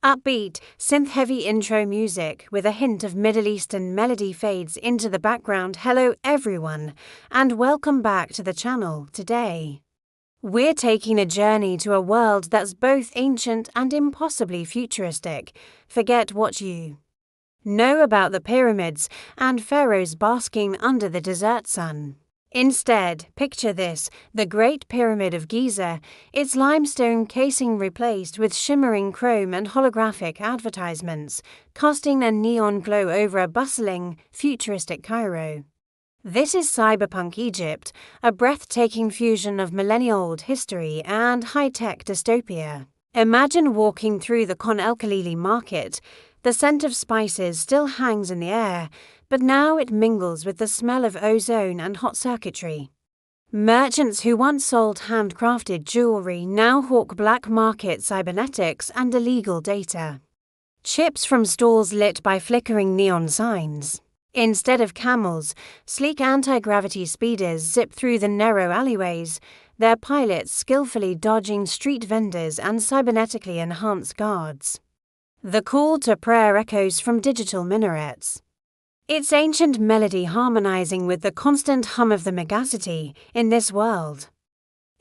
Upbeat, synth-heavy intro music with a hint of Middle Eastern melody fades into the background. Hello everyone, and welcome back to the channel today. We're taking a journey to a world that's both ancient and impossibly futuristic. Forget what you know about the pyramids and pharaohs basking under the desert sun. Instead, picture this, the Great Pyramid of Giza, its limestone casing replaced with shimmering chrome and holographic advertisements, casting a neon glow over a bustling, futuristic Cairo. This is cyberpunk Egypt, a breathtaking fusion of millennia-old history and high-tech dystopia. Imagine walking through the Con El Khalili market. The scent of spices still hangs in the air, but now it mingles with the smell of ozone and hot circuitry. Merchants who once sold handcrafted jewelry now hawk black market cybernetics and illegal data. Chips from stalls lit by flickering neon signs. Instead of camels, sleek anti-gravity speeders zip through the narrow alleyways, their pilots skillfully dodging street vendors and cybernetically enhanced guards. The call to prayer echoes from digital minarets, its ancient melody harmonizing with the constant hum of the megacity in this world.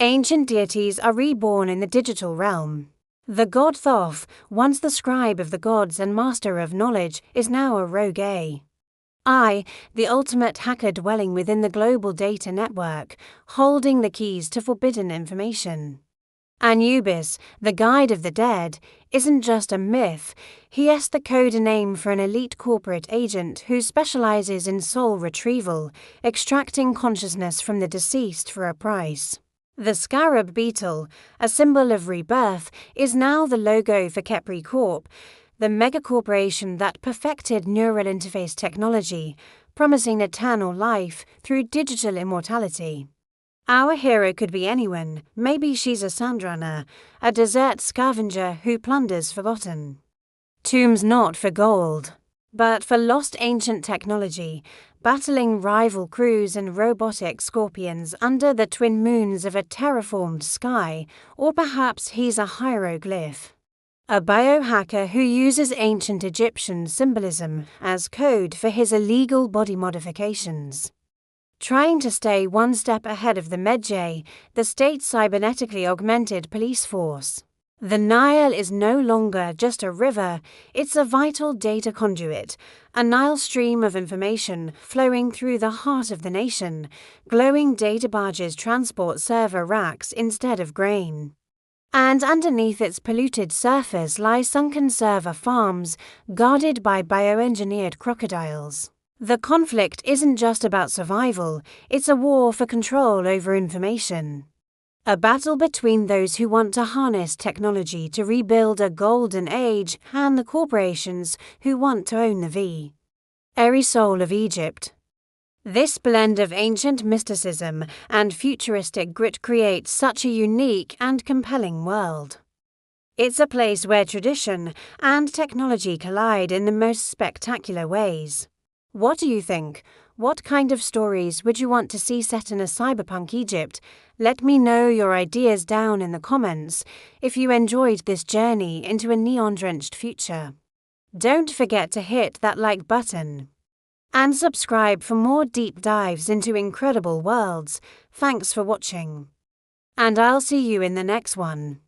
Ancient deities are reborn in the digital realm. The god Thoth, once the scribe of the gods and master of knowledge, is now a rogue AI, the ultimate hacker dwelling within the global data network, holding the keys to forbidden information. Anubis, the guide of the dead, isn't just a myth, he is the code name for an elite corporate agent who specializes in soul retrieval, extracting consciousness from the deceased for a price. The scarab beetle, a symbol of rebirth, is now the logo for Kepri Corp, the megacorporation that perfected neural interface technology, promising eternal life through digital immortality. Our hero could be anyone. Maybe she's a sandrunner, a desert scavenger who plunders forgotten tombs not for gold, but for lost ancient technology, battling rival crews and robotic scorpions under the twin moons of a terraformed sky, or perhaps he's a hieroglyph, a biohacker who uses ancient Egyptian symbolism as code for his illegal body modifications. Trying to stay one step ahead of the Medjay, the state's cybernetically augmented police force. The Nile is no longer just a river, it's a vital data conduit, a Nile stream of information flowing through the heart of the nation. Glowing data barges transport server racks instead of grain. And underneath its polluted surface lie sunken server farms, guarded by bioengineered crocodiles. The conflict isn't just about survival, it's a war for control over information. A battle between those who want to harness technology to rebuild a golden age and the corporations who want to own the very soul of Egypt. This blend of ancient mysticism and futuristic grit creates such a unique and compelling world. It's a place where tradition and technology collide in the most spectacular ways. What do you think? What kind of stories would you want to see set in a cyberpunk Egypt? Let me know your ideas down in the comments if you enjoyed this journey into a neon-drenched future. Don't forget to hit that like button and subscribe for more deep dives into incredible worlds. Thanks for watching, and I'll see you in the next one.